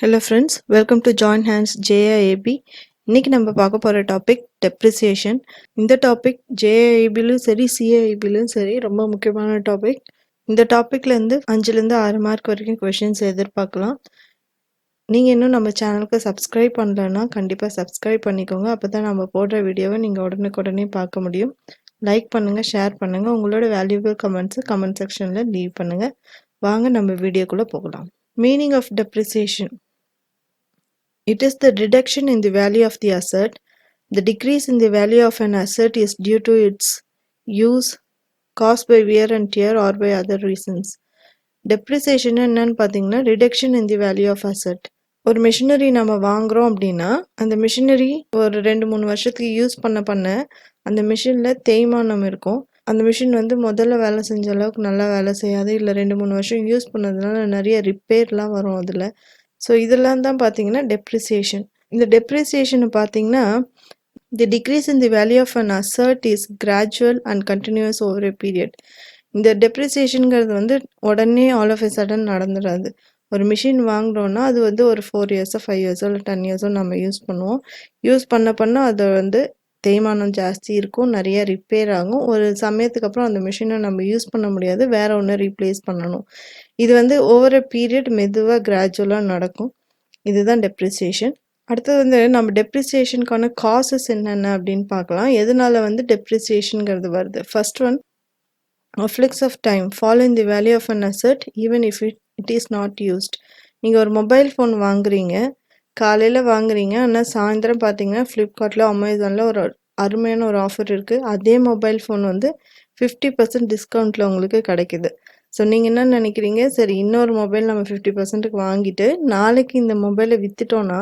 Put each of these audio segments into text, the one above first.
Hello friends, welcome to Join Hands JIAB. இன்னைக்கு நம்ம பார்க்க போகிற டாபிக் டெப்ரிசியேஷன். இந்த டாபிக் JIABலும் சரி CIABலும் சரி ரொம்ப முக்கியமான டாபிக். இந்த டாப்பிக்லேருந்து 5லேருந்து 6 மார்க் வரைக்கும் கொஷின்ஸ் எதிர்பார்க்கலாம். நீங்கள் இன்னும் நம்ம சேனலுக்கு சப்ஸ்கிரைப் பண்ணலன்னா கண்டிப்பாக சப்ஸ்கிரைப் பண்ணிக்கோங்க. அப்போ தான் நம்ம போடுற வீடியோவை நீங்கள் உடனுக்குடனே பார்க்க முடியும். லைக் பண்ணுங்கள், ஷேர் பண்ணுங்கள், உங்களோட வேல்யூபிள் கமெண்ட்ஸை கமெண்ட் செக்ஷனில் லீவ் பண்ணுங்கள். வாங்க நம்ம வீடியோக்குள்ளே போகலாம். Meaning of depreciation. It is the reduction in the value of the asset. The decrease in the value of an asset is due to its use, caused by wear and tear or by other reasons. Depreciation என்னன்னு பார்த்தீங்கன்னா reduction in the value of asset. ஒரு machinery நம்ம வாங்குறோம் அப்படின்னா அந்த machinery ஒரு 2-3 வருஷத்துக்கு use பண்ண அந்த மிஷினில் தேய்மானம் இருக்கும். அந்த மிஷின் முதல்ல வேலை செஞ்ச அளவுக்கு நல்லா வேலை செய்யாது, இல்லை 2-3 வருஷம் யூஸ் பண்ணதுனால நிறைய ரிப்பேர்லாம் வரும் அதில். ஸோ இதெல்லாம் தான் பார்த்தீங்கன்னா டெப்ரிசியேஷன். இந்த டெப்ரிசியேஷனை பார்த்தீங்கன்னா the decrease in the value of an asset is gradual and continuous over a period. இந்த டெப்ரிசியேஷனுங்கிறது உடனே ஆல் ஆஃப் எ சடன் நடந்துடாது. ஒரு மிஷின் வாங்குறோன்னா அது ஒரு 4 இயர்ஸோ 5 இயர்ஸோ இல்லை 10 இயர்ஸோ நம்ம யூஸ் பண்ணுவோம். யூஸ் பண்ண அது தேய்மானம் ஜாஸ்தி இருக்கும், நிறைய ரிப்பேர் ஆகும். ஒரு சமயத்துக்கு அப்புறம் அந்த மிஷினை நம்ம யூஸ் பண்ண முடியாது, வேற ஒன்று ரீப்ளேஸ் பண்ணணும். இது ஓவர் எ பீரியட் மெதுவாக கிராஜுவலாக நடக்கும். இதுதான் டெப்ரிசியேஷன். அடுத்தது நம்ம டெப்ரிசியேஷனுக்கான காசஸ் என்னென்ன அப்படின்னு பார்க்கலாம். எதனால டெப்ரிசியேஷனுங்கிறது வருது. First one, afflux of time, fall in the value of an asset even if it is not used. நீங்கள் ஒரு மொபைல் ஃபோன் வாங்குறீங்க, காலையில் வாங்குறீங்க, ஆனால் சாயந்தரம் பார்த்தீங்கன்னா ஃப்ளிப்கார்ட்டில் அமேசானில் ஒரு அருமையான ஒரு ஆஃபர் இருக்குது. அதே மொபைல் ஃபோன் 50% டிஸ்கவுண்ட்டில் உங்களுக்கு கிடைக்குது. ஸோ நீங்கள் என்ன நினைக்கிறீங்க, சரி இன்னொரு மொபைல் நம்ம 50%க்கு வாங்கிட்டு நாளைக்கு இந்த மொபைலை விற்றுட்டோன்னா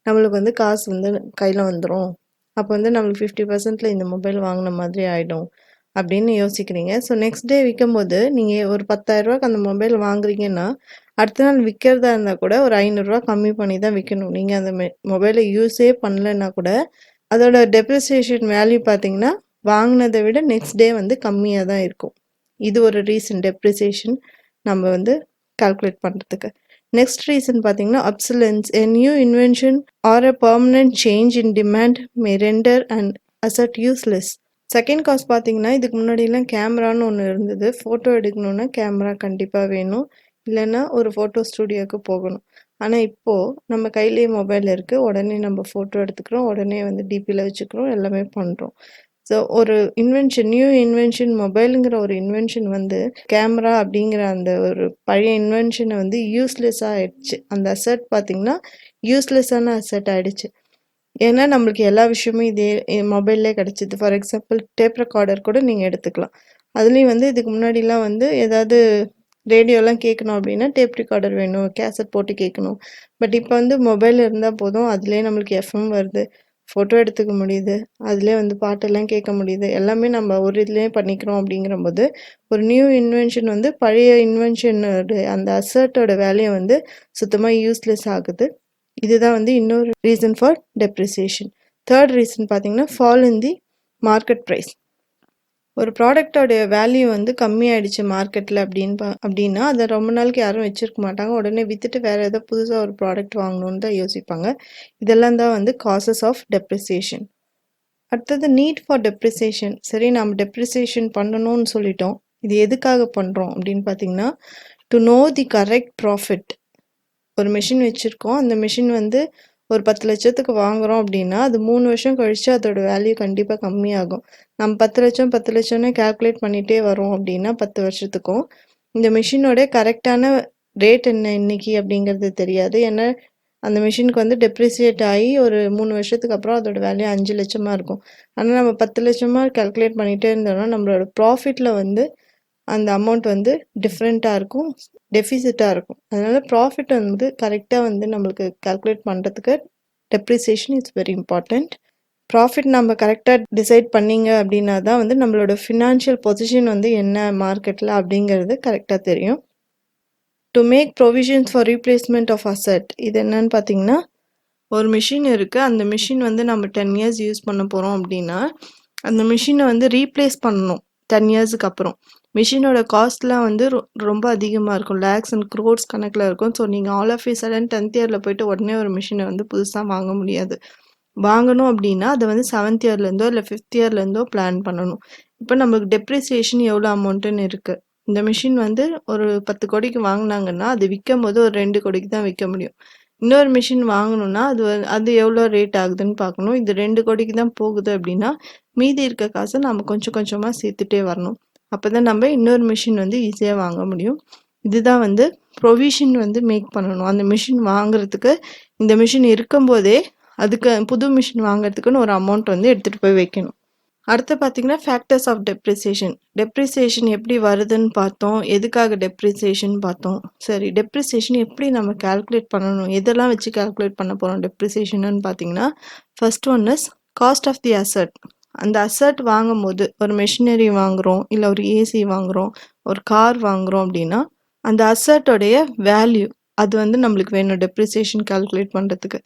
நம்மளுக்கு காசு கையில் வந்துடும். அப்போ நம்மளுக்கு 50%ல் இந்த மொபைல் வாங்கின மாதிரி ஆகிடும் அப்படின்னு யோசிக்கிறீங்க. ஸோ நெக்ஸ்ட் டே விற்கும்போது நீங்கள் ஒரு 10,000 அந்த மொபைல் வாங்குறீங்கன்னா அடுத்த நாள் விற்கிறதா இருந்தால் கூட ஒரு 500 கம்மி பண்ணி தான் விற்கணும். நீங்கள் அந்த மொபைலை யூஸே பண்ணலைன்னா கூட அதோட டெப்ரிசியேஷன் வேல்யூ பார்த்தீங்கன்னா வாங்கினதை விட நெக்ஸ்ட் டே கம்மியாக தான் இருக்கும். இது ஒரு ரீசன் டெப்ரிசியேஷன் நம்ம கால்குலேட் பண்ணுறதுக்கு. நெக்ஸ்ட் ரீசன் பார்த்தீங்கன்னா obsolescence. A new invention or a permanent change in demand may render an asset useless. Second cause பார்த்தீங்கன்னா இதுக்கு முன்னாடிலாம் கேமரான்னு ஒன்று இருந்தது. ஃபோட்டோ எடுக்கணுன்னா கேமரா கண்டிப்பாக வேணும், இல்லைன்னா ஒரு ஃபோட்டோ ஸ்டூடியோவுக்கு போகணும். ஆனால் இப்போது நம்ம கையிலேயே மொபைல் இருக்குது, உடனே நம்ம ஃபோட்டோ எடுத்துக்கிறோம், உடனே டிபியில் வச்சுக்கிறோம், எல்லாமே பண்ணுறோம். ஸோ ஒரு நியூ இன்வென்ஷன் மொபைலுங்கிற ஒரு இன்வென்ஷன் கேமரா அப்படிங்கிற அந்த ஒரு பழைய இன்வென்ஷனை யூஸ்லெஸ்ஸாக ஆயிடுச்சு. அந்த அசெட் பார்த்திங்கன்னா யூஸ்லெஸ்ஸான அசெட் ஆகிடுச்சு. ஏன்னா நம்மளுக்கு எல்லா விஷயமும் இதே மொபைல்லே கிடச்சிது. ஃபார் எக்ஸாம்பிள் டேப் ரெக்கார்டர் கூட நீங்கள் எடுத்துக்கலாம். அதுலேயும் இதுக்கு முன்னாடிலாம் ஏதாவது ரேடியோலாம் கேட்கணும் அப்படின்னா டேப் ரெக்கார்டர் வேணும், கேசட் போட்டு கேட்கணும். பட் இப்போ மொபைல் இருந்தால் போதும், அதுலேயே நம்மளுக்கு எஃப்எம் வருது, ஃபோட்டோ எடுத்துக்க முடியுது, அதிலே பாட்டெல்லாம் கேட்க முடியுது, எல்லாமே நம்ம ஒரு இதுலேயே பண்ணிக்கிறோம். அப்படிங்கிறபோது ஒரு நியூ இன்வென்ஷன் பழைய இன்வென்ஷனோட அந்த அசர்ட்டோட வேலையை சுத்தமாக யூஸ்லெஸ் ஆகுது. இதுதான் இன்னொரு reason for depreciation. Third reason பார்த்தீங்கன்னா fall in the market price. ஒரு ப்ராடக்டோடைய வேல்யூ கம்மியாயிடுச்சு மார்க்கெட்டில் அப்படின்னா அதை ரொம்ப நாளைக்கு யாரும் வச்சுருக்க மாட்டாங்க. உடனே விற்றுட்டு வேறு ஏதோ புதுசாக ஒரு ப்ராடக்ட் வாங்கணுன்னு தான் யோசிப்பாங்க. இதெல்லாம் தான் காசஸ் ஆஃப் டெப்ரிசியேஷன். அடுத்தது நீட் ஃபார் டெப்ரிசியேஷன். சரி, நம்ம டெப்ரிசியேஷன் பண்ணணும்னு சொல்லிட்டோம், இது எதுக்காக பண்ணுறோம் அப்படின்னு பார்த்தீங்கன்னா to know the correct profit. ஒரு மிஷின் வச்சுருக்கோம், அந்த மிஷின் ஒரு 10 லட்சத்துக்கு வாங்குகிறோம் அப்படின்னா அது 3 வருஷம் கழித்து அதோட வேல்யூ கண்டிப்பாக கம்மியாகும். நம்ம 10 லட்சம்னு கால்குலேட் பண்ணிகிட்டே வரோம் அப்படின்னா 10 வருஷத்துக்கும் இந்த மிஷினோட கரெக்டான ரேட் என்ன இன்னைக்கு அப்படிங்கிறது தெரியாது. ஏன்னா அந்த மிஷினுக்கு டெப்ரிசியேட் ஆகி ஒரு 3 வருஷத்துக்கு அப்புறம் அதோட வேல்யூ 5 லட்சமாக இருக்கும். ஆனால் நம்ம 10 லட்சமாக கால்குலேட் பண்ணிகிட்டே இருந்தோம்னா நம்மளோட ப்ராஃபிட்டில் அந்த அமௌண்ட் டிஃப்ரெண்ட்டாக இருக்கும், டெஃபிசிட்டாக இருக்கும். அதனால் ப்ராஃபிட் கரெக்டாக நம்மளுக்கு கால்குலேட் பண்ணுறதுக்கு depreciation is very important. Profit நம்ம கரெக்டாக டிசைட் பண்ணிங்க அப்படின்னா தான் நம்மளோட ஃபினான்ஷியல் பொசிஷன் என்ன மார்க்கெட்டில் அப்படிங்கிறது கரெக்டாக தெரியும். To make provisions for replacement of asset. இது என்னன்னு பார்த்தீங்கன்னா ஒரு மிஷின் இருக்குது, அந்த மிஷின் நம்ம 10 இயர்ஸ் யூஸ் பண்ண போகிறோம் அப்படின்னா அந்த மிஷினை ரீப்ளேஸ் பண்ணணும். 10 இயர்ஸுக்கு அப்புறம். மிஷினோட காஸ்ட்லாம் வந்து ரொம்ப அதிகமாக இருக்கும், லேக்ஸ் அண்ட் க்ரோர்ஸ் கணக்கில் இருக்கும். ஸோ நீங்கள் all of A sudden 10th இயரில் போயிட்டு உடனே ஒரு மிஷினை வந்து புதுசாக வாங்க முடியாது. வாங்கணும் அப்படின்னா அதை வந்து 7th இயர்லேருந்தோ இல்லை 5th இயர்லேருந்தோ பிளான் பண்ணணும். இப்போ நம்மளுக்கு டெப்ரிசியேஷன் எவ்வளோ அமௌண்ட்டுன்னு இருக்குது. இந்த மிஷின் வந்து ஒரு 10 கோடிக்கு வாங்கினாங்கன்னா அது விற்கும் போது ஒரு 2 கோடிக்கு தான் விற்க முடியும். இன்னொரு மிஷின் வாங்கணும்னா அது எவ்வளோ ரேட் ஆகுதுன்னு பார்க்கணும். இது 2 கோடிக்கு தான் போகுது அப்படின்னா மீதி இருக்க காசை நம்ம கொஞ்சம் கொஞ்சமாக சேர்த்துட்டே வரணும். அப்போ தான் நம்ம இன்னொரு மிஷின் வந்து ஈஸியாக வாங்க முடியும். இதுதான் வந்து ப்ரொவிஷன் வந்து மேக் பண்ணணும். அந்த மிஷின் வாங்குறதுக்கு இந்த மிஷின் இருக்கும்போதே அதுக்கு புது மிஷின் வாங்குறதுக்குன்னு ஒரு அமௌண்ட் வந்து எடுத்துகிட்டு போய் வைக்கணும். அடுத்து பார்த்தீங்கன்னா ஃபேக்டர்ஸ் ஆஃப் டெப்ரிசியேஷன். டெப்ரிசியேஷன் எப்படி வருதுன்னு பார்த்தோம், எதுக்காக டெப்ரிசியேஷன் பார்த்தோம். சரி, டெப்ரிசியேஷன் எப்படி நம்ம கால்குலேட் பண்ணணும், எதெல்லாம் வச்சு கால்குலேட் பண்ண போகிறோம் டெப்ரிசியேஷன்னு பார்த்தீங்கன்னா, first one is cost of the asset. அந்த அசட் வாங்கும்போது ஒரு மெஷினரி வாங்குகிறோம், இல்லை ஒரு ஏசி வாங்குகிறோம், ஒரு கார் வாங்குகிறோம் அப்படின்னா அந்த அசட்டோடைய வேல்யூ அது வந்து நம்மளுக்கு வேணும் டெப்ரிசியேஷன் கால்குலேட் பண்ணுறதுக்கு.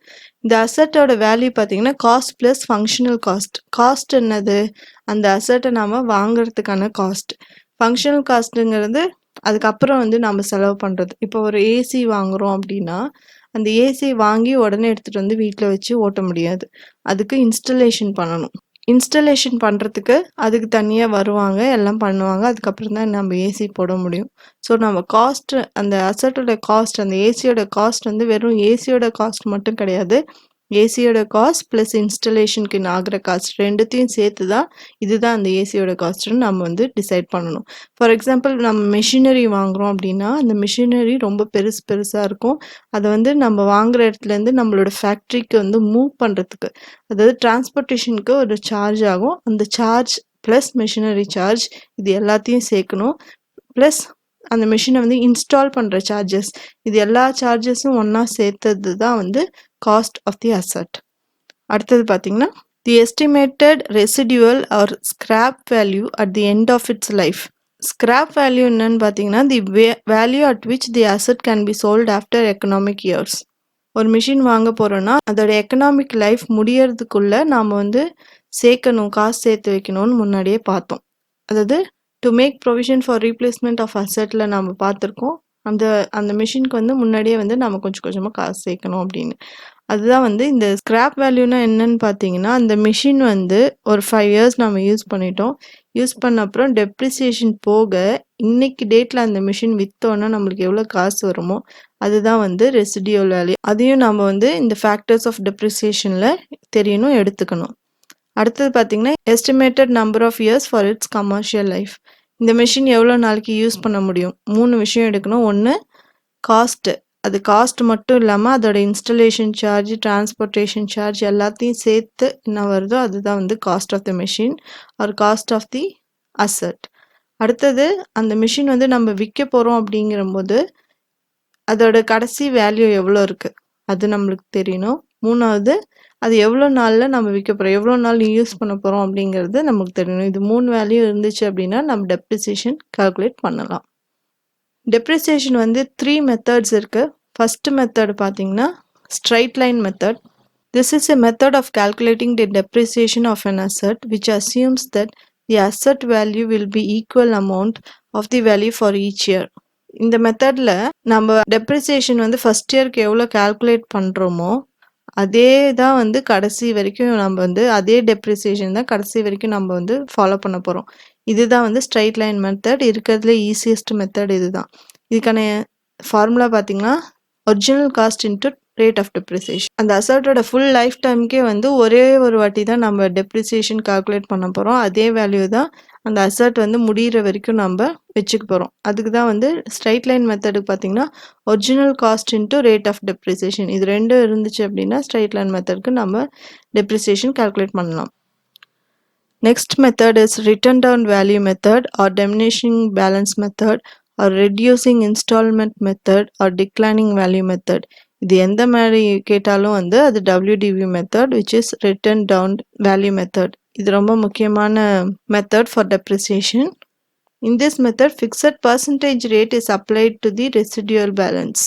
இந்த அசட்டோட வேல்யூ பார்த்தீங்கன்னா cost plus functional cost. Cost என்னது, அந்த அசட்டை நாம் வாங்குறதுக்கான காஸ்ட். ஃபங்க்ஷனல் காஸ்ட்டுங்கிறது அதுக்கப்புறம் வந்து நம்ம செலவு பண்ணுறது. இப்போ ஒரு ஏசி வாங்குகிறோம் அப்படின்னா அந்த ஏசி வாங்கி உடனே எடுத்துகிட்டு வந்து வீட்டில் வச்சு ஓட்ட முடியாது, அதுக்கு இன்ஸ்டலேஷன் பண்ணணும். இன்ஸ்டலேஷன் பண்ணுறதுக்கு அதுக்கு தனியாக வருவாங்க, எல்லாம் பண்ணுவாங்க. அதுக்கப்புறம் தான் நம்ம ஏசி போட முடியும். ஸோ நம்ம காஸ்ட்டு, அந்த அசட்டோட காஸ்ட், அந்த ஏசியோட காஸ்ட் வந்து வெறும் ஏசியோட காஸ்ட் மட்டும் கிடையாது. ஏசியோட காஸ்ட் ப்ளஸ் இன்ஸ்டலேஷனுக்கு ஆகிற காஸ்ட் ரெண்டுத்தையும் சேர்த்து தான் இதுதான் அந்த ஏசியோட காஸ்ட்டுன்னு நம்ம வந்து டிசைட் பண்ணணும். ஃபார் எக்ஸாம்பிள் நம்ம மெஷினரி வாங்குகிறோம் அப்படின்னா அந்த மெஷினரி ரொம்ப பெருசாக இருக்கும். அதை வந்து நம்ம வாங்குகிற இடத்துலேருந்து நம்மளோட ஃபேக்ட்ரிக்கு வந்து மூவ் பண்ணுறதுக்கு, அதாவது டிரான்ஸ்போர்ட்டேஷனுக்கு ஒரு சார்ஜ் ஆகும். அந்த சார்ஜ் ப்ளஸ் மெஷினரி சார்ஜ் இது எல்லாத்தையும் சேர்க்கணும். ப்ளஸ் அந்த மிஷினை வந்து இன்ஸ்டால் பண்ணுற சார்ஜஸ், இது எல்லா சார்ஜஸும் ஒன்றா சேர்த்தது தான் வந்து காஸ்ட் ஆஃப் தி அசட். அடுத்தது பார்த்தீங்கன்னா the estimated residual or scrap value at the end of its life. Scrap value என்னன்னு பார்த்தீங்கன்னா the value at which the asset can be sold after economic years. ஒரு மிஷின் வாங்க போகிறோன்னா அதோட economic life முடியறதுக்குள்ளே நாம் வந்து சேர்க்கணும், காசு சேர்த்து வைக்கணும்னு முன்னாடியே பார்த்தோம். அதாவது to make provision for replacement of அசட்டில் நம்ம பார்த்துருக்கோம். அந்த மிஷினுக்கு வந்து முன்னாடியே வந்து நம்ம கொஞ்சம் கொஞ்சமாக காசு சேர்க்கணும் அப்படின்னு. அதுதான் வந்து இந்த ஸ்கிராப் வேல்யூனா என்னன்னு பார்த்தீங்கன்னா அந்த மிஷின் வந்து ஒரு 5 இயர்ஸ் நம்ம யூஸ் பண்ணிட்டோம். யூஸ் பண்ண அப்புறம் டெப்ரிசியேஷன் போக இன்னைக்கு டேட்டில் அந்த மிஷின் விற்றோன்னா நம்மளுக்கு எவ்வளோ காசு வருமோ அதுதான் வந்து ரெசிடியூவல் வேல்யூ. அதையும் நம்ம வந்து இந்த ஃபேக்டர்ஸ் ஆஃப் டெப்ரிசியேஷனில் தெரியணும், எடுத்துக்கணும். அடுத்தது பார்த்தீங்கன்னா estimated number of years for its commercial life. இந்த மிஷின் எவ்வளோ நாளைக்கு யூஸ் பண்ண முடியும், 3 விஷயம் எடுக்கணும். ஒன்று காஸ்ட்டு, அது காஸ்ட் மட்டும் இல்லாமல் அதோட இன்ஸ்டலேஷன் சார்ஜ், டிரான்ஸ்போர்ட்டேஷன் சார்ஜ் எல்லாத்தையும் சேர்த்து என்ன வருதோ அதுதான் வந்து cost of the machine or cost of the asset. அடுத்தது அந்த மிஷின் வந்து நம்ம விற்க போகிறோம் அப்படிங்கிறபோது அதோட கடைசி வேல்யூ எவ்வளோ இருக்குது அது நம்மளுக்கு தெரியணும். 3வது அது எவ்வளோ நாளில் நம்ம விற்க போகிறோம், எவ்வளோ நாள் யூஸ் பண்ண போகிறோம் அப்படிங்கிறது நமக்கு தெரியணும். இது 3 வேல்யூ இருந்துச்சு அப்படின்னா நம்ம டெப்ரிசியேஷன் கால்குலேட் பண்ணலாம். டெப்ரிசியேஷன் வந்து 3 மெத்தட்ஸ் இருக்குது. ஃபர்ஸ்ட் மெத்தட் பார்த்தீங்கன்னா straight line method. This is a method of calculating the depreciation of an asset which assumes that the asset value will be equal amount of the value for each year. இந்த மெத்தடில் நம்ம depreciation வந்து first இயருக்கு எவ்வளோ calculate பண்ணுறோமோ அதே தான் வந்து கடைசி வரைக்கும் நம்ம வந்து அதே டெப்ரிசியேஷன் தான் கடைசி வரைக்கும் நம்ம வந்து ஃபாலோ பண்ண போகிறோம். இதுதான் வந்து ஸ்ட்ரைட் லைன் மெத்தட். இருக்கிறதுல ஈஸியஸ்ட் மெத்தட் இதுதான். இதுக்கான ஃபார்முலா பார்த்தீங்கன்னா original cost into rate of depreciation. அந்த அசட்டோட ஃபுல் லைஃப் டைமுக்கே வந்து ஒரே ஒரு வாட்டி தான் நம்ம டெப்ரிசியேஷன் கால்குலேட் பண்ண போகிறோம். அதே வேல்யூ தான் அந்த அசட் வந்து முடிகிற வரைக்கும் நம்ம வச்சுக்க போகிறோம். அதுக்கு தான் வந்து ஸ்ட்ரைட் லைன் மெத்தடுக்கு பார்த்தீங்கன்னா original cost into rate of depreciation, இது ரெண்டும் இருந்துச்சு அப்படின்னா ஸ்ட்ரைட் லைன் மெத்தடுக்கு நம்ம டெப்ரிசியேஷன் கால்குலேட் பண்ணலாம். Next method is written down value method or diminishing balance method or reducing instalment method or declining value method. இது எந்த மாதிரி கேட்டாலும் வந்து அது WDV method which is written down value method. இது ரொம்ப முக்கியமான method for depreciation. In this method fixed percentage rate is applied to the residual balance.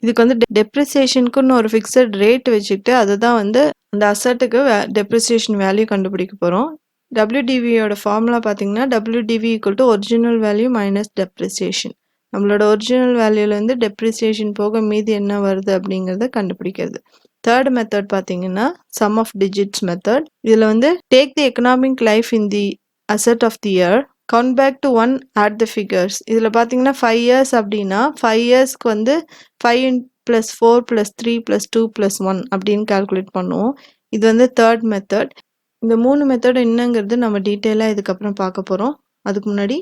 இதுக்கு வந்து டெப்ரிசியேஷனுக்குன்னு ஒரு ஃபிக்ஸட் ரேட் வச்சுக்கிட்டு அதை தான் வந்து அந்த அசட்டுக்கு டெப்ரிசியேஷன் வேல்யூ கண்டுபிடிக்க போகிறோம். WDVயோட ஃபார்முலா பார்த்தீங்கன்னா WDV equal to original value minus depreciation. நம்மளோட ஒரிஜினல் வேல்யூலேருந்து டெப்ரிசியேஷன் போக மீதி என்ன வருது அப்படிங்கிறத கண்டுபிடிக்கிறது. தேர்ட் மெத்தட் பார்த்தீங்கன்னா சம் ஆஃப் டிஜிட்ஸ் மெத்தட். இதில் வந்து take the economic life in the asset of the year, count back to 1, add the figures. இதில் பார்த்தீங்கன்னா 5 இயர்ஸ் அப்படின்னா 5 இயர்ஸ்க்கு வந்து 5 + 4 + 3 + 2 + 1 அப்படின்னு கால்குலேட் பண்ணுவோம். இது வந்து தேர்ட் மெத்தட். இந்த 3 மெத்தட் என்னங்கிறது நம்ம டீட்டெயிலாக இதுக்கப்புறம் பார்க்க போகிறோம். அதுக்கு முன்னாடி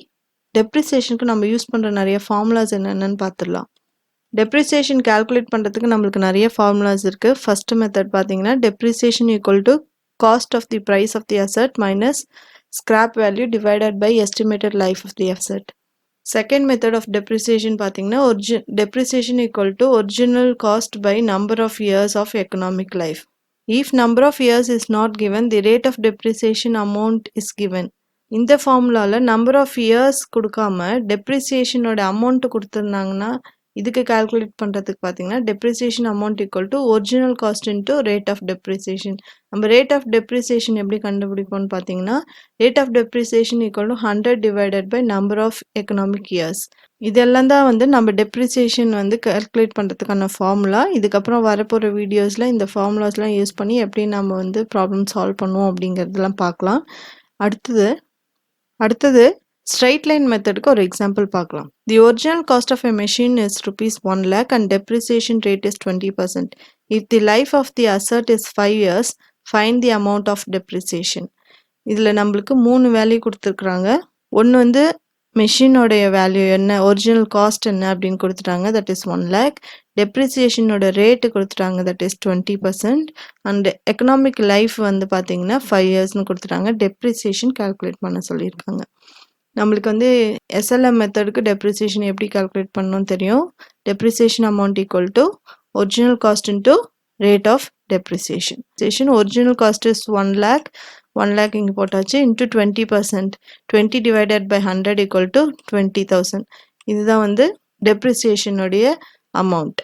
டெப்ரிசியேஷனுக்கு நம்ம யூஸ் பண்ணுற நிறைய ஃபார்முலாஸ் என்னென்னு பார்த்துடலாம். டெப்ரிசியேஷன் கால்குலேட் பண்ணுறதுக்கு நம்மளுக்கு நிறைய ஃபார்முலாஸ் இருக்குது. ஃபர்ஸ்ட் மெத்தட் பார்த்தீங்கன்னா depreciation equal to cost of the price of the asset minus scrap value divided by estimated life of the asset. Second method of depreciation பார்த்தீங்கன்னா depreciation equal to original cost by number of years of economic life. If number of years is not given, the rate of depreciation amount is given. இந்த ஃபார்முலாவில் number of years கொடுக்காம டெப்ரிசியேஷனோட amount கொடுத்துருந்தாங்கன்னா இதுக்கு calculate பண்ணுறதுக்கு பார்த்தீங்கன்னா depreciation amount equal to original cost into rate of depreciation. நம்ம rate of depreciation எப்படி கண்டுபிடிப்போம்னு பார்த்தீங்கன்னா rate of depreciation equal to 100 divided by number of economic years. இதெல்லாம் தான் வந்து நம்ம டெப்ரிசியேஷன் வந்து கால்குலேட் பண்ணுறதுக்கான ஃபார்முலா. இதுக்கப்புறம் வரப்போகிற வீடியோஸில் இந்த ஃபார்முலாஸ்லாம் யூஸ் பண்ணி எப்படி நம்ம வந்து ப்ராப்ளம் சால்வ் பண்ணுவோம் அப்படிங்கிறதெல்லாம் பார்க்கலாம். அடுத்தது ஸ்ட்ரைட் லைன் மெத்தடுக்கு ஒரு எக்ஸாம்பிள் பார்க்கலாம். The original cost of a machine is ₹1 lakh and depreciation rate is 20%. If the life of the asset is 5 years, find the amount of depreciation. இதில் நம்மளுக்கு 3 வேல்யூ கொடுத்துருக்குறாங்க. ஒன்று வந்து மெஷினோடைய வேல்யூ என்ன, ஒரிஜினல் காஸ்ட் என்ன அப்படின்னு கொடுத்துட்டாங்க, தட் இஸ் 1 lakh. டெப்ரிசியேஷனோட ரேட்டு கொடுத்துட்டாங்க, that is 20%. And economic life வந்து பார்த்தீங்கன்னா 5 yearsனு கொடுத்துட்டாங்க. டெப்ரிசியேஷன் கால்குலேட் பண்ண சொல்லியிருக்காங்க. நம்மளுக்கு வந்து எஸ்எல்எம் மெத்தடுக்கு டெப்ரிசியேஷன் எப்படி கால்குலேட் பண்ணணும்னு தெரியும். Depreciation amount equal to original cost into rate of depreciation. Original cost is 1 lakh. 1 lakh இங்கே போட்டாச்சு. Into 20%. 20 divided by 100 equal to 20,000. இதுதான் வந்து டெப்ரிசியேஷனுடைய அமௌண்ட்.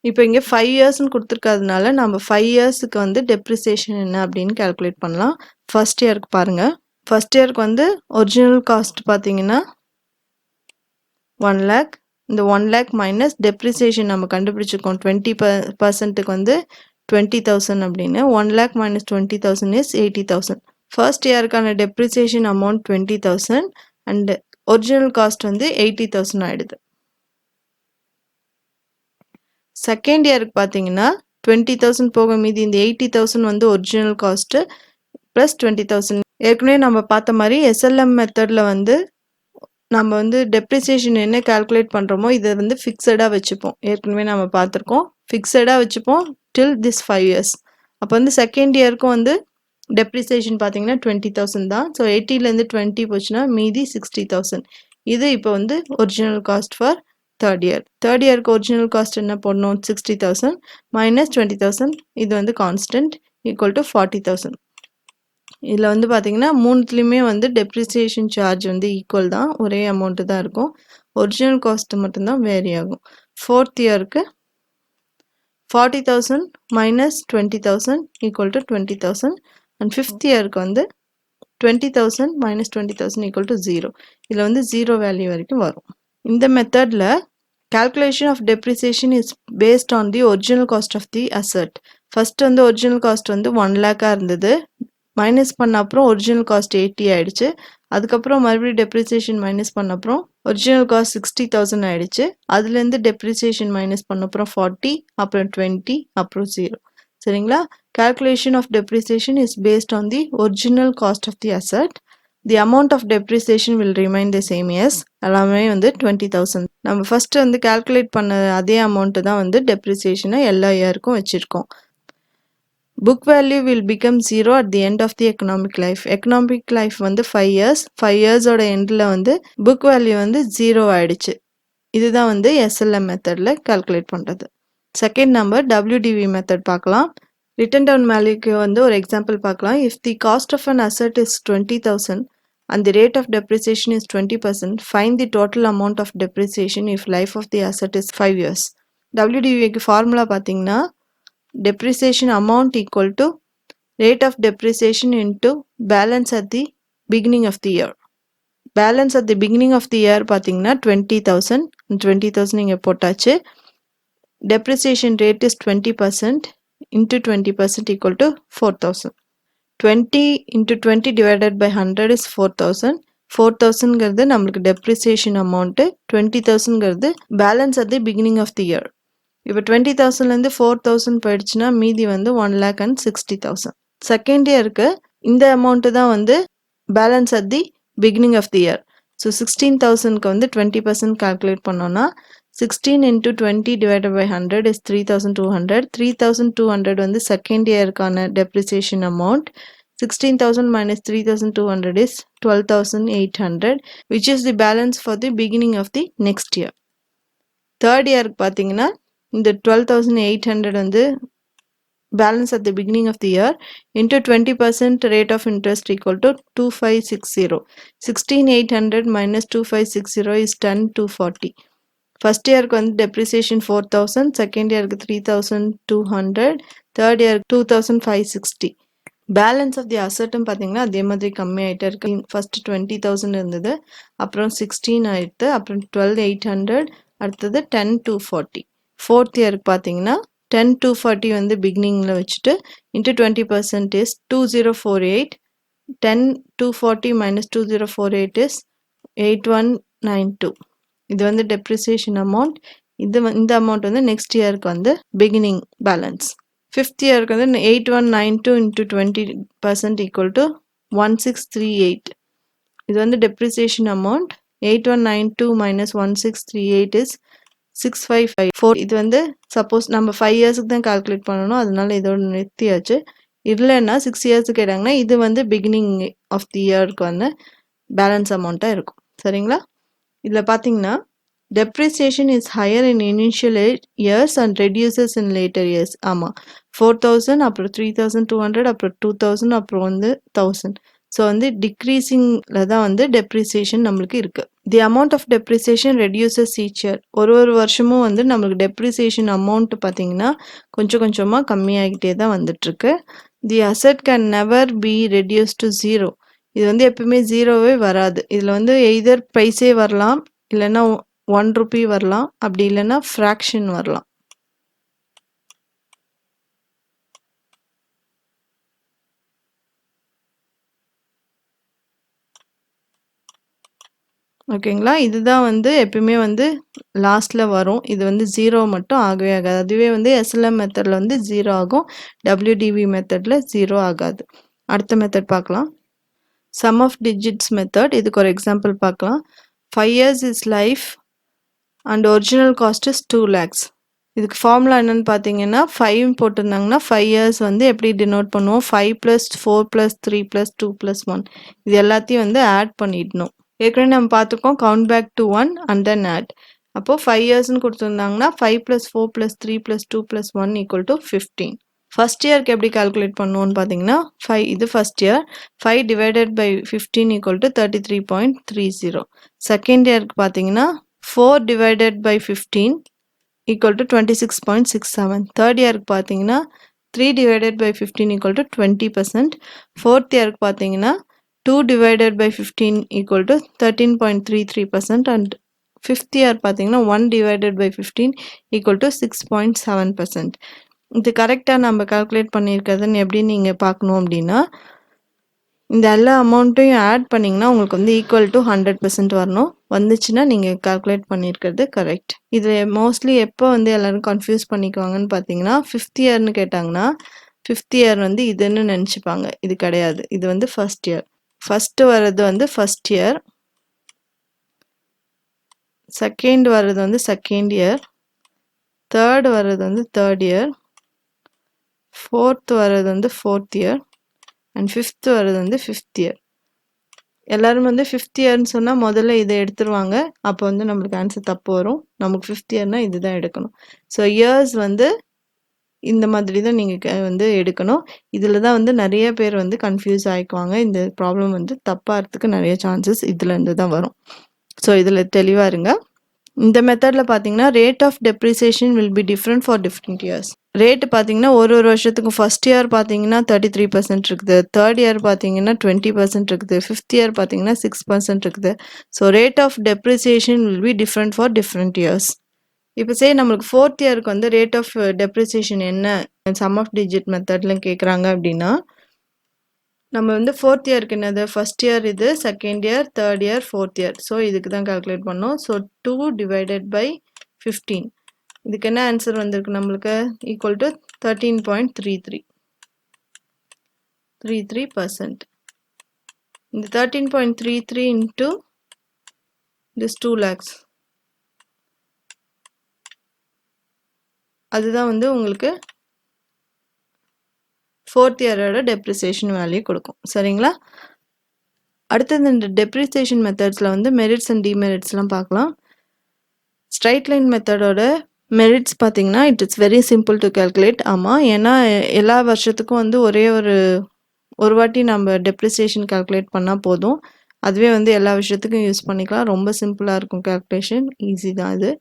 இப்போ இங்கே 5 yearsன்னு கொடுத்துருக்கிறதுனால நம்ம 5 yearsக்கு வந்து டெப்ரிசியேஷன் என்ன அப்படின்னு கால்குலேட் பண்ணலாம். ஃபர்ஸ்ட் இயருக்கு பாருங்கள். ஃபர்ஸ்ட் இயருக்கு வந்து ஒரிஜினல் காஸ்ட் பார்த்தீங்கன்னா 1 lakh. இந்த 1 lakh மைனஸ் டெப்ரிசியேஷன் நம்ம கண்டுபிடிச்சிருக்கோம் 20%க்கு வந்து 20,000 அப்படின்னு. 1 lakh minus 20,000 is 80,000. ஃபர்ஸ்ட் இயருக்கான depreciation amount 20,000 and original cost வந்து 80,000 ஆகிடுது. செகண்ட் இயருக்கு பார்த்தீங்கன்னா 20,000 போக மீதி இந்த 80,000 வந்து ஒரிஜினல் காஸ்ட்டு ப்ளஸ் 20,000. ஏற்கனவே நம்ம பார்த்த மாதிரி எஸ்எல்எம் மெத்தடில் வந்து நம்ம வந்து டெப்ரிசியேஷன் என்ன கால்குலேட் பண்ணுறோமோ இதை வந்து ஃபிக்ஸடாக வச்சுப்போம். ஏற்கனவே நம்ம பார்த்துருக்கோம், ஃபிக்ஸடாக வச்சுப்போம் டில் திஸ் 5 years. அப்போ வந்து செகண்ட் இயருக்கும் வந்து டெப்ரிசியேஷன் பார்த்தீங்கன்னா 20,000 தான். ஸோ 80லேருந்து 20 போச்சுன்னா மீதி 60,000. இது இப்போ வந்து original cost for third year. Third இயருக்கு ஒரிஜினல் காஸ்ட் என்ன போடணும், 60,000 மைனஸ் 20,000. இது வந்து கான்ஸ்டன்ட் ஈக்குவல் டு 40,000. இதில் வந்து பார்த்தீங்கன்னா மூணுத்துலேயுமே வந்து டெப்ரிசியேஷன் சார்ஜ் வந்து ஈக்குவல் தான், ஒரே அமௌண்ட்டு தான் இருக்கும். ஒரிஜினல் காஸ்ட்டு மட்டும்தான் வேரி ஆகும். ஃபோர்த் இயருக்கு 40,000 minus 20,000 equal to 20,000. And fifth இயருக்கு வந்து 20,000 மைனஸ் 20,000 ஈக்குவல் டு 0. இதில் வந்து 0 வேல்யூ வரைக்கும் வரும். இந்த மெத்தடில் calculation of depreciation is based on the original cost of the asset. First வந்து ஒரிஜினல் காஸ்ட் வந்து 1 lakh இருந்தது. மைனஸ் பண்ண அப்புறம் ஒரிஜினல் காஸ்ட் 80 ஆயிடுச்சு. அதுக்கப்புறம் மறுபடியும் டெப்ரிசியேஷன் மைனஸ் பண்ண அப்புறம் ஒரிஜினல் காஸ்ட் 60,000 ஆயிடுச்சு. அதுலேருந்து டெப்ரிசியேஷன் மைனஸ் பண்ண அப்புறம் 40, அப்புறம் 20, அப்புறம் 0. சரிங்களா? calculation of depreciation is based on the original cost of the asset. The amount of depreciation will remain the same as எல்லாமே வந்து 20,000. நம்ம ஃபர்ஸ்ட் வந்து கால்குலேட் பண்ண அதே அமௌண்ட்டு தான் வந்து டெப்ரிசியேஷனை எல்லா இயருக்கும் வச்சுருக்கோம். Book value will become 0 at the end of the economic life. Economic life வந்து 5 years. 5 yearsோட எண்டில் வந்து புக் வேல்யூ வந்து 0 ஆயிடுச்சு. இதுதான் வந்து எஸ்எல்எம் மெத்தடில் கால்குலேட் பண்ணுறது. செகண்ட் நம்பர் WDV மெத்தட் பார்க்கலாம். ரிட்டன் டவுன் வேல்யூக்கு வந்து ஒரு எக்ஸாம்பிள் பார்க்கலாம். If the cost of an asset is 20,000 and the rate of depreciation is 20%, find the total amount of depreciation if life of the asset is 5 years. WDVக்கு formula பார்த்தீங்கன்னா depreciation amount equal to rate of depreciation into balance at the beginning of the year. Balance at the beginning of the year பார்த்தீங்கன்னா 20,000. 20,000 இங்கே போட்டாச்சு. Depreciation rate is 20% into 20% equal to 4,000. 20 into 20 divided by 100 is 4,000. 4,000ங்கிறது நம்மளுக்கு depreciation amount. 20,000ங்கிறது balance at the beginning of the year. இப்போ 20,000லேருந்து 4,000 போயிடுச்சுன்னா மீதி வந்து 1,60,000. Second இயருக்கு இந்த அமௌண்ட்டு தான் வந்து balance at the beginning of the year. So 16,000க்கு வந்து 20% கால்குலேட் பண்ணோன்னா 16 into 20 divided by 100 is 3,200. 3,200 வந்து second இயருக்கான depreciation amount. 16,000 minus 3,200 is 12,800, which is the balance for the beginning of the next year. Third இயருக்கு பார்த்தீங்கன்னா இந்த 12,800 வந்து balance at the beginning of the year into 20% rate of interest equal to 2,560. 16,800 minus 2,560 is 10,240. First year ku வந்து depreciation 4,000, second year ku 3,200, third year 2,560. Balance of the அசட்டும் பார்த்தீங்கன்னா அதே மாதிரி கம்மியாயிட்டே இருக்கு. ஃபர்ஸ்ட் 20,000 இருந்தது, அப்புறம் 16 ஆயிடுத்து, அப்புறம் 12,800, அடுத்தது 10,240. ஃபோர்த் இயருக்கு பார்த்தீங்கன்னா 10,240 வந்து பிகினிங்கில் வச்சுட்டு இன்ட்டு 20% இஸ் 2,048. 10,240 minus 2,048 is 8,192. இது வந்து டெப்ரிசியேஷன் அமௌண்ட். இந்த அமௌண்ட் வந்து நெக்ஸ்ட் இயருக்கு வந்து பிகினிங் பேலன்ஸ். ஃபிஃப்த் இயருக்கு வந்து 8,192 into 20% equal to 1,638. இது வந்து டெப்ரிசியேஷன் அமௌண்ட். 8,192 minus 1,638 is 6,554. இது வந்து சப்போஸ் நம்ம 5 இயர்ஸுக்கு தான் கால்குலேட் பண்ணணும், அதனால இதோட நிறுத்தியாச்சு. இல்லைன்னா 6 இயர்ஸுக்கு கேட்டாங்கன்னா இது வந்து பிகினிங் ஆஃப் தி இயருக்கு வந்து பேலன்ஸ் அமௌண்ட்டாக இருக்கும். சரிங்களா? இதில் பார்த்தீங்கன்னா depreciation is higher in initial years and reduces in later years. ஆமாம், 4,000 அப்புறம் 3,200 அப்புறம் 2,000 அப்புறம் வந்து 1,000. ஸோ வந்து டிக்ரீசிங்கில் தான் வந்து டெப்ரிசியேஷன் நம்மளுக்கு இருக்குது. The amount of depreciation reduces each year. ஒரு வருஷமும் வந்து நம்மளுக்கு டெப்ரிசியேஷன் அமௌண்ட் பார்த்தீங்கன்னா கொஞ்சம் கொஞ்சமாக கம்மியாகிட்டே தான் வந்துட்டுருக்கு. தி asset can never be reduce to zero. இது வந்து எப்பவுமே ஜீரோவே வராது. இதில் வந்து எய்தர் ப்ரைஸே வரலாம், இல்லைன்னா 1 ரூபி வரலாம், அப்படி இல்லைன்னா ஃப்ராக்ஷன் வரலாம். ஓகேங்களா? இதுதான் வந்து எப்பயுமே வந்து லாஸ்ட்டில் வரும். இது வந்து ஜீரோ மட்டும் ஆகவே ஆகாது. அதுவே வந்து எஸ்எல்எம் மெத்தடில் வந்து ஜீரோ ஆகும், டபிள்யூடிவி மெத்தடில் ஜீரோ ஆகாது. அடுத்த மெத்தட் பார்க்கலாம். Sum of digits method. இதுக்கு ஒரு எக்ஸாம்பிள் பார்க்கலாம். 5 years is life and original cost is 2 lakhs. இதுக்கு ஃபார்முலா என்னென்னு பார்த்தீங்கன்னா 5 போட்டிருந்தாங்கன்னா 5 years வந்து எப்படி டினோட் பண்ணுவோம்? 5 + 4 + 3 + 2 + 1 இது எல்லாத்தையும் வந்து ஆட் பண்ணிடணும். ஏற்கனவே நம்ம பார்த்துக்கோம், count back to 1 and then add. அப்போது 5 yearsன்னு கொடுத்துருந்தாங்கன்னா 5 + 4 + 3 + 2 + 1 = 15. ஃபர்ஸ்ட் இயருக்கு எப்படி கால்குலேட் பண்ணுவோன்னு பார்த்தீங்கன்னா 5 இது first year. 5 divided by 15 = 33.30. Second இயருக்கு பார்த்தீங்கன்னா 4 divided by 15 = 26.67. தேர்ட் இயருக்கு பார்த்தீங்கன்னா 3 divided by 15 = 20%. ஃபோர்த் இயருக்கு பார்த்தீங்கன்னா 2 divided by 15 = 13.33%. And fifth year பார்த்தீங்கன்னா 1 divided by 15 = 6.7%. இது கரெக்டாக நம்ம கால்குலேட் பண்ணியிருக்கிறதுன்னு எப்படி நீங்கள் பார்க்கணும் அப்படின்னா, இந்த எல்லா அமௌண்ட்டையும் ஆட் பண்ணிங்கன்னா உங்களுக்கு வந்து ஈக்குவல் டு 100% வரணும். வந்துச்சுன்னா நீங்கள் கால்குலேட் பண்ணியிருக்கிறது கரெக்ட். இது மோஸ்ட்லி எப்போ வந்து எல்லோரும் கன்ஃபியூஸ் பண்ணிக்குவாங்கன்னு பார்த்தீங்கன்னா, ஃபிஃப்த் இயர்னு கேட்டாங்கன்னா ஃபிஃப்த் இயர் வந்து இதுன்னு நினச்சிப்பாங்க. இது கிடையாது, இது வந்து ஃபர்ஸ்ட் இயர். ஃபஸ்ட்டு வர்றது வந்து ஃபஸ்ட் இயர், செகண்ட் வர்றது வந்து செகண்ட் இயர், தேர்ட் வர்றது வந்து தேர்ட் இயர், ஃபோர்த் வர்றது வந்து ஃபோர்த் இயர், அண்ட் ஃபிஃப்த் வர்றது வந்து ஃபிஃப்த் இயர். எல்லோரும் வந்து ஃபிஃப்த் இயர்னு சொன்னால் முதல்ல இதை எடுத்துருவாங்க. அப்போ வந்து நம்மளுக்கு ஆன்சர் தப்பு வரும். நமக்கு ஃபிஃப்த் இயர்னால் இது தான் எடுக்கணும். ஸோ இயர்ஸ் வந்து இந்த மாதிரி தான் நீங்கள் வந்து எடுக்கணும். இதில் தான் வந்து நிறைய பேர் வந்து கன்ஃபியூஸ் ஆகிக்குவாங்க. இந்த ப்ராப்ளம் வந்து தப்பாகிறதுக்கு நிறைய சான்சஸ் இதுலேருந்து தான் வரும். ஸோ இதில் தெளிவாக இருங்க. இந்த மெத்தடில் பார்த்தீங்கன்னா rate of depreciation will be different for different years. Rate பார்த்தீங்கன்னா ஒரு வருஷத்துக்கும் ஃபர்ஸ்ட் இயர் பார்த்தீங்கன்னா 33% இருக்குது, தேர்ட் இயர் பார்த்தீங்கன்னா 20% இருக்குது, ஃபிஃப்த் இயர் பார்த்தீங்கன்னா 6% இருக்குது. So rate of depreciation will be different for different years. இப்போ நம்மளுக்கு ஃபோர்த் இயருக்கு வந்து ரேட் ஆஃப் டெப்ரிசியேஷன் என்ன சம் ஆஃப் டிஜிட் மெத்தட்ல கேட்குறாங்க அப்படின்னா, நம்ம வந்து ஃபோர்த் இயருக்கு என்னது ஃபர்ஸ்ட் இயர் இது, second year, third year, fourth year. So இதுக்கு தான் கால்குலேட் பண்ணோம். So 2 divided by 15. இதுக்கு என்ன ஆன்சர் வந்திருக்கு நம்மளுக்கு ஈக்குவல் டு 13.33%. இந்த 13.33 இன்ட்டு this 2 lakhs, அதுதான் வந்து உங்களுக்கு ஃபோர்த் இயரோட டெப்ரிசியேஷன் வேல்யூ கொடுக்கும். சரிங்களா? அடுத்தது இந்த டெப்ரிசியேஷன் மெத்தட்ஸில் வந்து மெரிட்ஸ் அண்ட் டிமெரிட்ஸ்லாம் பார்க்கலாம். ஸ்ட்ரைட் லைன் மெத்தடோட மெரிட்ஸ் பார்த்தீங்கன்னா it is very simple to calculate. ஆமாம், ஏன்னா எல்லா வருஷத்துக்கும் வந்து ஒரு வாட்டி நம்ம டெப்ரிசியேஷன் கால்குலேட் பண்ணால் போதும். அதுவே வந்து எல்லா விஷயத்துக்கும் யூஸ் பண்ணிக்கலாம். ரொம்ப சிம்பிளாக இருக்கும் கால்குலேஷன், ஈஸி தான் இது.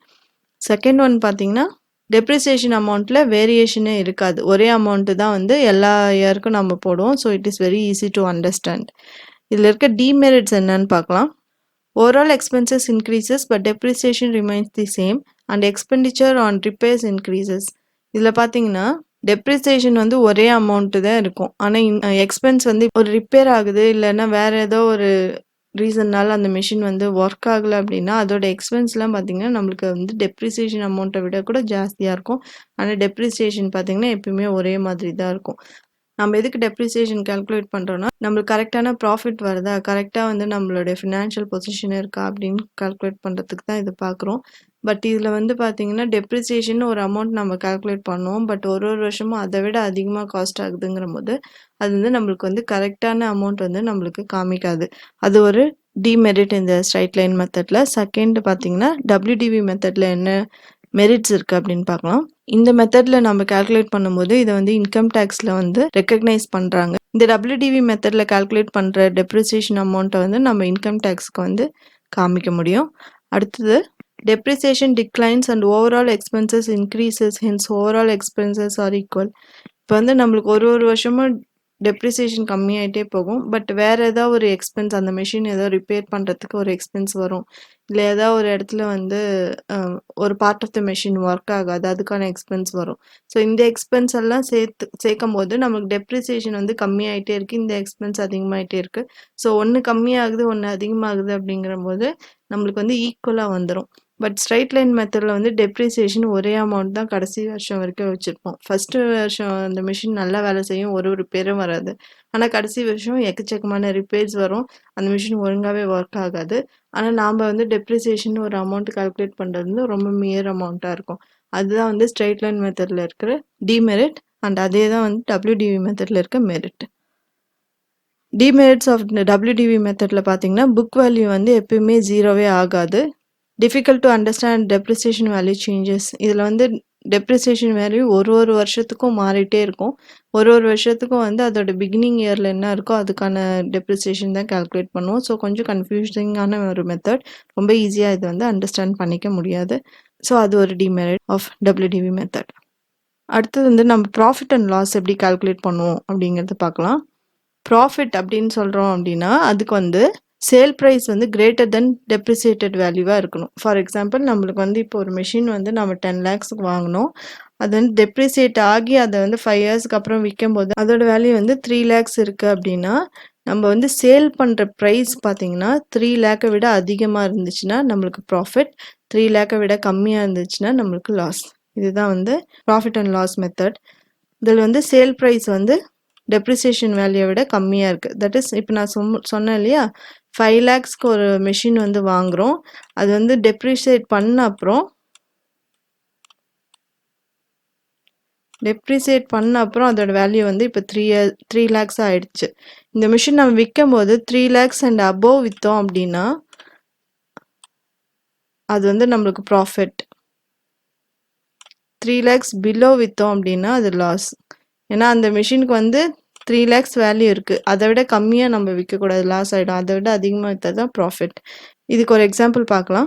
செகண்ட் ஒன் பார்த்தீங்கன்னா டெப்ரிசியேஷன் அமௌண்ட்டில் வேரியேஷனே இருக்காது, ஒரே அமௌண்ட்டு தான் வந்து எல்லா இயருக்கும் நம்ம போடுவோம். So it is very easy to understand. இதில் இருக்க டிமெரிட்ஸ் என்னன்னு பார்க்கலாம். Overall expenses increases but depreciation remains the same and expenditure on repairs increases. இதில் பார்த்தீங்கன்னா டெப்ரிசியேஷன் வந்து ஒரே அமௌண்ட்டு தான் இருக்கும், ஆனால் எக்ஸ்பென்ஸ் வந்து ஒரு ரிப்பேர் ஆகுது இல்லைன்னா வேறு ஏதோ ஒரு ரீசன்னால அந்த மிஷின் வந்து ஒர்க் ஆகலை அப்படின்னா அதோட எக்ஸ்பென்ஸ்லாம் பார்த்தீங்கன்னா நம்மளுக்கு வந்து டெப்ரிசியேஷன் அமௌண்ட்டை விட கூட ஜாஸ்தியாக இருக்கும். ஆனால் டெப்ரிசியேஷன் பார்த்தீங்கன்னா எப்பயுமே ஒரே மாதிரி தான் இருக்கும். நம்ம எதுக்கு டெப்ரிசியேஷன் கால்குலேட் பண்ணுறோன்னா நம்மளுக்கு கரெக்டான ப்ராஃபிட் வருதா, கரெக்டாக வந்து நம்மளுடைய ஃபினான்ஷியல் பொசிஷன் இருக்கா அப்படின்னு கால்குலேட் பண்ணுறதுக்கு தான் இது பார்க்குறோம். பட் இதில் வந்து பார்த்தீங்கன்னா டெப்ரிசியேஷன் ஒரு அமௌண்ட் நம்ம கால்குலேட் பண்ணுவோம், பட் ஒரு வருஷமும் அதை விட அதிகமாக காஸ்ட் ஆகுதுங்கிற போது அது வந்து நம்மளுக்கு வந்து கரெக்டான அமௌண்ட் வந்து நம்மளுக்கு காமிக்காது. அது ஒரு டிமெரிட் இந்த ஸ்ட்ரைட் லைன் மெத்தடில். செகண்ட் பார்த்தீங்கன்னா WDV மெத்தடில் என்ன மெரிட்ஸ் இருக்குது அப்படின்னு பார்க்கலாம். இந்த மெத்தடில் நம்ம கால்குலேட் பண்ணும்போது இதை வந்து இன்கம் டேக்ஸில் வந்து ரெக்கக்னைஸ் பண்ணுறாங்க. இந்த WDV மெத்தடில் கால்குலேட் பண்ணுற டெப்ரிசியேஷன் அமௌண்ட்டை வந்து நம்ம இன்கம் டேக்ஸ்க்கு வந்து காமிக்க முடியும். அடுத்தது depreciation declines and overall expenses increases, hence overall expenses R equal. இப்போ வந்து நம்மளுக்கு ஒரு வருஷமும் டெப்ரிசியேஷன் கம்மியாயிட்டே போகும், பட் வேறு ஏதாவது ஒரு எக்ஸ்பென்ஸ், அந்த மிஷின் ஏதோ ரிப்பேர் பண்ணுறதுக்கு ஒரு எக்ஸ்பென்ஸ் வரும், இல்லை ஏதாவது ஒரு இடத்துல வந்து ஒரு part of the machine work ஆகாது, அதுக்கான எக்ஸ்பென்ஸ் வரும். ஸோ இந்த எக்ஸ்பென்ஸ் எல்லாம் சேர்க்கும் போது நமக்கு டெப்ரிசியேஷன் வந்து கம்மியாயிட்டே இருக்குது, இந்த எக்ஸ்பென்ஸ் அதிகமாகிட்டே இருக்குது. ஸோ ஒன்று கம்மியாகுது ஒன்று அதிகமாகுது அப்படிங்கிற போது நம்மளுக்கு வந்து ஈக்குவலாக வந்துடும். பட் ஸ்ட்ரைட் லைன் மெத்தடில் வந்து டெப்ரிசியேஷன் ஒரே அமௌண்ட் தான் கடைசி வருஷம் வரைக்கும் வச்சுருப்போம். ஃபஸ்ட்டு வருஷம் அந்த மிஷின் நல்லா வேலை செய்யும், ஒரு ரிப்பேரும் வராது. ஆனால் கடைசி வருஷம் எக்கச்சக்கமான ரிப்பேர்ஸ் வரும், அந்த மிஷின் ஒழுங்காகவே ஒர்க் ஆகாது. ஆனால் நாம் வந்து டெப்ரிசியேஷன் ஒரு அமௌண்ட் கால்குலேட் பண்ணுறது வந்து ரொம்ப மியர் அமௌண்ட்டாக இருக்கும். அதுதான் வந்து ஸ்ட்ரைட் லைன் மெத்தடில் இருக்கிற டிமெரிட், அண்ட் அதே தான் வந்து WDV மெத்தடில் இருக்க மெரிட். டிமெரிட்ஸ் ஆஃப் WDV மெத்தடில் பார்த்தீங்கன்னா புக் வேல்யூ வந்து எப்பயுமே ஜீரோவே ஆகாது. Difficult to understand depreciation value changes. இதில் வந்து டெப்ரிசியேஷன் வேல்யூ ஒரு வருஷத்துக்கும் மாறிட்டே இருக்கும். ஒரு வருஷத்துக்கும் வந்து அதோட பிகினிங் இயரில் என்ன இருக்கோ அதுக்கான டெப்ரிசியேஷன் தான் கால்குலேட் பண்ணுவோம். ஸோ கொஞ்சம் கன்ஃபியூசிங்கான ஒரு மெத்தட், ரொம்ப ஈஸியாக இது வந்து அண்டர்ஸ்டாண்ட் பண்ணிக்க முடியாது. ஸோ அது ஒரு டிமெரிட் ஆஃப் WDV மெத்தட். அடுத்தது வந்து நம்ம ப்ராஃபிட் அண்ட் லாஸ் எப்படி கால்குலேட் பண்ணுவோம் அப்படிங்கிறத பார்க்கலாம். ப்ராஃபிட் அப்படின்னு சொல்கிறோம் அப்படின்னா அதுக்கு வந்து சேல் ப்ரைஸ் வந்து கிரேட்டர் தென் டெப்ரிசியேட்டட் வேல்யூவாக இருக்கணும். ஃபார் எக்ஸாம்பிள் நம்மளுக்கு வந்து இப்போ ஒரு மிஷின் வந்து நம்ம 10 lakhsக்கு வாங்கினோம், அது வந்து டெப்ரிசியேட் ஆகி அதை வந்து 5 yearsக்கு அப்புறம் விற்கும் போது அதோட வேல்யூ வந்து 3 lakhs இருக்குது அப்படின்னா நம்ம வந்து சேல் பண்ணுற ப்ரைஸ் பார்த்தீங்கன்னா 3 lakh விட அதிகமாக இருந்துச்சுன்னா நம்மளுக்கு ப்ராஃபிட், 3 lakh விட கம்மியாக இருந்துச்சுன்னா நம்மளுக்கு லாஸ். இதுதான் வந்து ப்ராஃபிட் அண்ட் லாஸ் மெத்தட். இதில் வந்து சேல் ப்ரைஸ் வந்து டெப்ரிசியேஷன் வேல்யூவை விட கம்மியாக இருக்குது. தட் இஸ் இப்போ நான் சொன்னேன் இல்லையா, 5 lakhsக்கு ஒரு மிஷின் வந்து வாங்குகிறோம், அது வந்து டெப்ரிசியேட் பண்ண அப்புறம் அதோட வேல்யூ வந்து இப்போ 3 lakhs ஆகிடுச்சு. இந்த மிஷின் நம்ம விற்கும் போது 3 lakhs அண்ட் அபோவ் விற்றோம் அப்படின்னா அது வந்து நம்மளுக்கு ப்ராஃபிட். 3 lakhs பிலோ விற்றோம் அப்படின்னா அது லாஸ். ஏன்னா அந்த மிஷினுக்கு வந்து 3 lakhs வேல்யூ இருக்குது, அதை விட கம்மியாக நம்ம விற்கக்கூடாது, லாஸ் ஆகிடும். அதை விட அதிகமாக விற்றா தான் ப்ராஃபிட். இதுக்கு ஒரு எக்ஸாம்பிள் பார்க்கலாம்.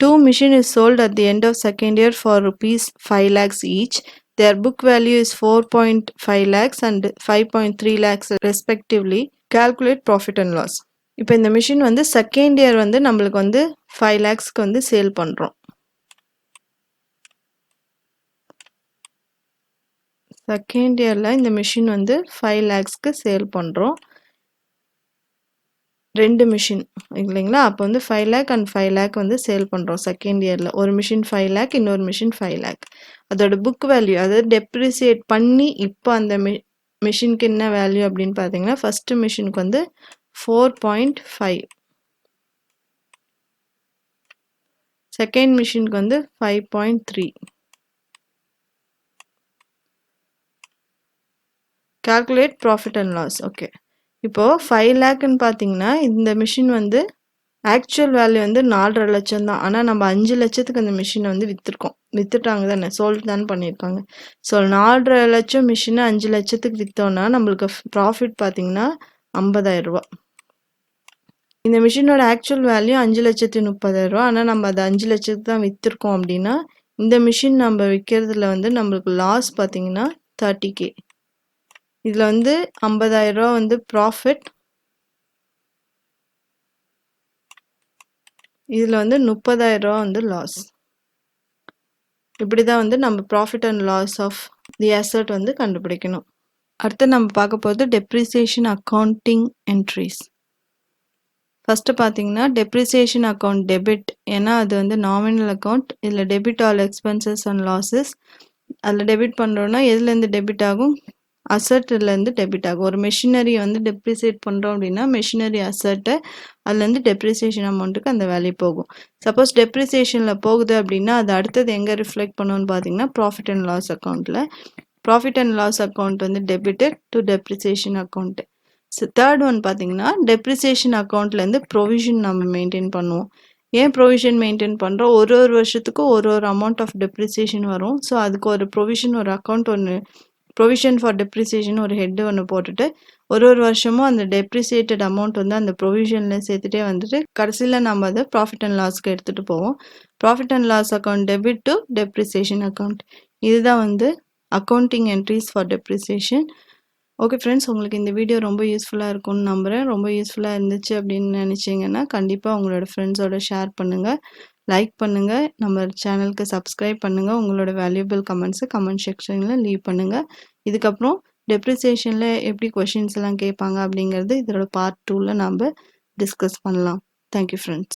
Two machine is sold at the end of second year for rupees 5 lakhs each. Their book value is 4.5 lakhs and 5.3 lakhs respectively. Calculate profit and loss. இப்போ இந்த மிஷின் வந்து செகண்ட் இயர் வந்து நம்மளுக்கு வந்து 5 lakhsக்கு வந்து சேல் பண்ணுறோம். Second இயரில் இந்த மிஷின் வந்து 5 lakhsக்கு சேல் பண்ணுறோம். ரெண்டு மிஷின் இல்லைங்களா? அப்போ வந்து 5 lakh அண்ட் 5 lakh வந்து சேல் பண்ணுறோம் செகண்ட் இயரில். ஒரு மிஷின் 5 lakh, இன்னொரு மிஷின் 5 lakh. அதோட புக் வேல்யூ, அதாவது டெப்ரிசியேட் பண்ணி இப்போ அந்த மிஷினுக்கு என்ன வேல்யூ அப்படின்னு பார்த்தீங்கன்னா, ஃபஸ்ட்டு மிஷினுக்கு வந்து 4.5, செகண்ட் மிஷினுக்கு வந்து 5.3. Calculate profit and loss. Okay, இப்போது 5 lakhன்னு பார்த்தீங்கன்னா இந்த மிஷின் வந்து ஆக்சுவல் வேல்யூ வந்து 4.5 லட்சம் தான். ஆனால் நம்ம 5 லட்சத்துக்கு அந்த மிஷினை வந்து விற்றுட்டாங்க தானே, சோல்ட் தான் பண்ணியிருக்காங்க. ஸோ 4.5 லட்சம் மிஷினை 5 லட்சத்துக்கு விற்றோன்னா நம்மளுக்கு ப்ராஃபிட் பார்த்தீங்கன்னா 50,000 ரூபா. இந்த மிஷினோட ஆக்சுவல் வேல்யூ 5,30,000 ரூபா. ஆனால் நம்ம அதை 5 லட்சத்துக்கு தான் விற்றுருக்கோம் அப்படின்னா இந்த மிஷின் நம்ம விற்கிறதுல வந்து நம்மளுக்கு லாஸ் பார்த்தீங்கன்னா 30K. இதில் வந்து 50,000 ரூபா வந்து ப்ராஃபிட், இதில் வந்து 30,000 ரூபா வந்து லாஸ். இப்படி தான் வந்து நம்ம profit and loss of the asset வந்து கண்டுபிடிக்கணும். அடுத்து நம்ம பார்க்க போகிறது டெப்ரிசியேஷன் அக்கௌண்டிங் என்ட்ரிஸ். ஃபஸ்ட்டு பார்த்தீங்கன்னா டெப்ரிசியேஷன் அக்கௌண்ட் டெபிட், ஏன்னா அது வந்து நாமினல் அக்கௌண்ட். இதில் debit all expenses and losses. அதில் டெபிட் பண்ணுறோன்னா எதுலேருந்து டெபிட் ஆகும்? அசட்லேருந்து டெபிட் ஆகும். ஒரு மெஷினரி வந்து டெப்ரிசியேட் பண்ணுறோம் அப்படின்னா மெஷினரி அசட்டை அதுலேருந்து டெப்ரிசியேஷன் அமௌண்ட்டுக்கு அந்த வேல்யூ போகும். சப்போஸ் டெப்ரிசியேஷனில் போகுது அப்படின்னா அது அடுத்தது எங்கே ரிஃப்ளெக்ட் பண்ணணும்னு பார்த்தீங்கன்னா ப்ராஃபிட் அண்ட் லாஸ் அக்கௌண்ட்டில். ப்ராஃபிட் அண்ட் லாஸ் அக்கௌண்ட் வந்து debited to depreciation account. Third one பார்த்தீங்கன்னா டெப்ரிசியேஷன் அக்கௌண்ட்லேருந்து ப்ரொவிஷன் நம்ம மெயின்டைன் பண்ணுவோம். ஏன் ப்ரொவிஷன் மெயின்டைன் பண்ணுறோம்? ஒரு வருஷத்துக்கும் ஒரு அமௌண்ட் ஆஃப் டெப்ரிசியேஷன் வரும். ஸோ அதுக்கு ஒரு ப்ரொவிஷன், ஒரு அக்கௌண்ட் ஒன்று, ப்ரொவிஷன் ஃபார் டெப்ரிசியேஷன் ஒரு ஹெட்டு ஒன்று போட்டுட்டு ஒரு வருஷமும் அந்த டெப்ரிசியேட்டட் அமௌண்ட் வந்து அந்த ப்ரொவிஷனில் சேர்த்துட்டே வந்துட்டு கடைசியில் நம்ம அதை ப்ராஃபிட் அண்ட் லாஸ்க்கு எடுத்துகிட்டு போவோம். Profit and loss account debit to depreciation account. இதுதான் வந்து accounting entries for depreciation. Okay friends, உங்களுக்கு இந்த வீடியோ ரொம்ப யூஸ்ஃபுல்லாக இருக்கும்னு நம்புகிறேன். ரொம்ப யூஸ்ஃபுல்லாக இருந்துச்சு அப்படின்னு நினச்சிங்கன்னா கண்டிப்பாக உங்களோட ஃப்ரெண்ட்ஸோட ஷேர் பண்ணுங்கள், லைக் பண்ணுங்கள், நம்ம சேனலுக்கு சப்ஸ்கிரைப் பண்ணுங்கள். உங்களோட வேல்யூபிள் கமெண்ட்ஸை கமெண்ட் செக்ஷனில் லீவ் பண்ணுங்கள். இதுக்கப்புறம் டெப்ரிசியேஷனில் எப்படி கொஷின்ஸ் எல்லாம் கேட்பாங்க அப்படிங்கிறது இதோட பார்ட் 2ல் நாம் டிஸ்கஸ் பண்ணலாம். Thank you friends.